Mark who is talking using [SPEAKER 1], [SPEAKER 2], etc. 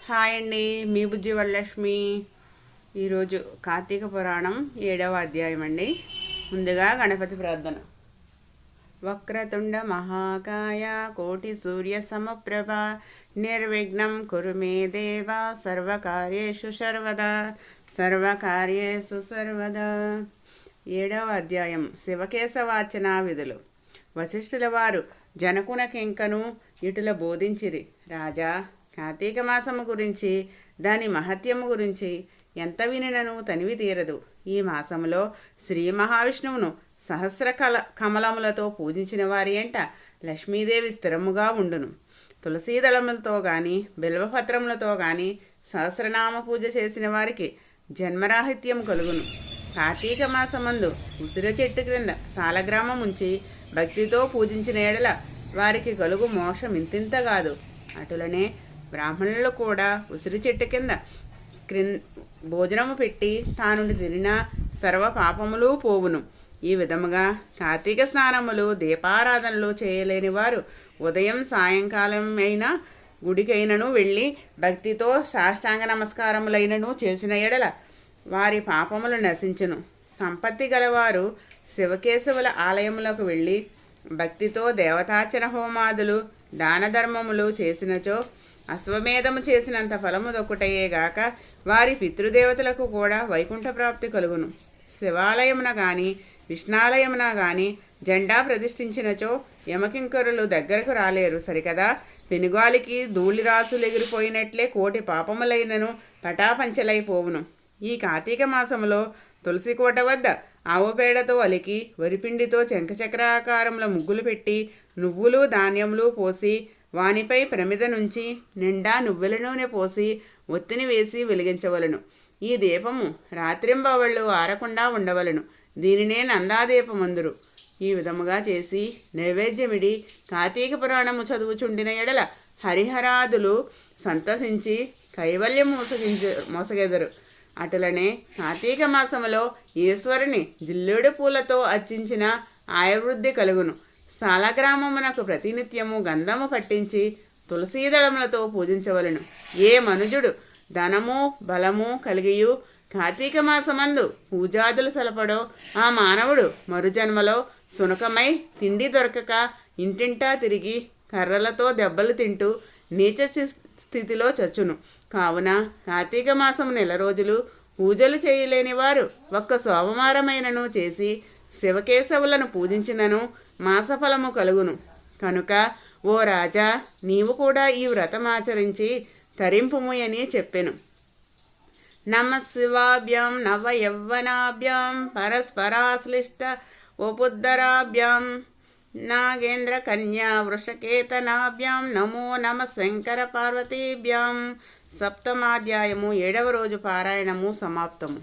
[SPEAKER 1] Hi అండి, మీ బుజ్జి వరలక్ష్మి. ఈరోజు కార్తీక పురాణం 7వ అధ్యాయం అండి. ముందుగా గణపతి ప్రార్థన. వక్రతుండ మహాకాయ కోటి సూర్య సమప్రభ నిర్విఘ్నం కురు మే దేవ సర్వకార్యేషు సర్వదా. 7వ అధ్యాయం శివకేశవాచన విధులు. వశిష్ఠుల వారు జనకునకింకను ఇటుల బోధించిరి. రాజా, కార్తీక మాసము గురించి, దాని మహత్యము గురించి ఎంత వినినను తనివి తీరదు. ఈ మాసములో శ్రీ మహావిష్ణువును సహస్ర కమలములతో పూజించిన వారి ఎంట లక్ష్మీదేవి స్థిరముగా ఉండును. తులసీదళములతో గాని బిల్వపత్రములతో గాని సహస్రనామ పూజ చేసిన వారికి జన్మరాహిత్యం కలుగును. కార్తీక మాసమందు ఉసిరి చెట్టు క్రింద సాలగ్రామం ఉంచి భక్తితో పూజించిన ఎడల వారికి కలుగు మోక్షం ఇంతింత కాదు. అటులనే బ్రాహ్మణులు కూడా ఉసిరి చెట్టు కింద భోజనము పెట్టి తానుండి తిరిగిన సర్వ పాపములు పోవును. ఈ విధముగా కార్తీక స్నానములు దీపారాధనలు చేయలేని వారు ఉదయం సాయంకాలం అయినా గుడికైనను వెళ్ళి భక్తితో సాష్టాంగ నమస్కారములైనను చేసిన ఎడల వారి పాపములు నశించును. సంపత్తి గలవారు శివకేశవుల ఆలయములకు వెళ్ళి భక్తితో దేవతార్చన హోమాదులు దాన ధర్మములు చేసినచో అశ్వమేధము చేసినంత ఫలము దొక్కుటయేగాక వారి పితృదేవతలకు కూడా వైకుంఠ ప్రాప్తి కలుగును. శివాలయమున గాని విష్ణాలయమున గాని జెండా ప్రతిష్ఠించినచో యమకింకరులు దగ్గరకు రాలేరు సరికదా. పెనుగాలికి ధూళిరాసులు ఎగిరిపోయినట్లే కోటి పాపములైనను పటాపంచలైపోవును. ఈ కార్తీక మాసములో తులసి కోట వద్ద ఆవు పేడతో అలికి వరిపిండితో చక్రాకారముల ముగ్గులు పెట్టి నువ్వులు ధాన్యములు పోసి వానిపై ప్రమిద నుంచి నిండా నువ్వుల నూనె పోసి ఒత్తిని వేసి వెలిగించవలను. ఈ దీపము రాత్రింబవళ్ళు ఆరకుండా ఉండవలను. దీనినే నందాదీపమందురు. ఈ విధముగా చేసి నైవేద్యమిడి కార్తీక పురాణము చదువుచుండిన ఎడల హరిహరాదులు సంతసించి కైవల్యం మోసగెదరు. అటులనే కార్తీక మాసములో ఈశ్వరుని జిల్లుడు పూలతో అర్చించిన ఆయుర్వృద్ధి కలుగును. సాలగ్రామమునకు ప్రతినిత్యము గంధము పట్టించి తులసీదళములతో పూజించవలను. ఏ మనుజుడు ధనము బలము కలిగియు కార్తీక మాసమందు పూజాదులు సలపడో ఆ మానవుడు మరుజన్మలో సునకమై తిండి దొరకక ఇంటింటా తిరిగి కర్రలతో దెబ్బలు తింటూ నీచ స్థితిలో చచ్చును. కావున కార్తీక మాసం నెల రోజులు పూజలు చేయలేని వారు ఒక్క సోమవారమైనను చేసి శివకేశవులను పూజించినను మాసఫలము కలుగును. కనుక ఓ రాజా, నీవు కూడా ఈ వ్రతమాచరించి తరింపుము అని చెప్పెను. నమశివాభ్యాం నవ యవ్వనాభ్యాం పరస్పరాశ్లిష్ట ఉపుద్దరాభ్యాం నాగేంద్ర కన్యా వృషకేతనాభ్యాం నమో నమ శంకర పార్వతీభ్యాం. 7వ రోజు పారాయణము సమాప్తము.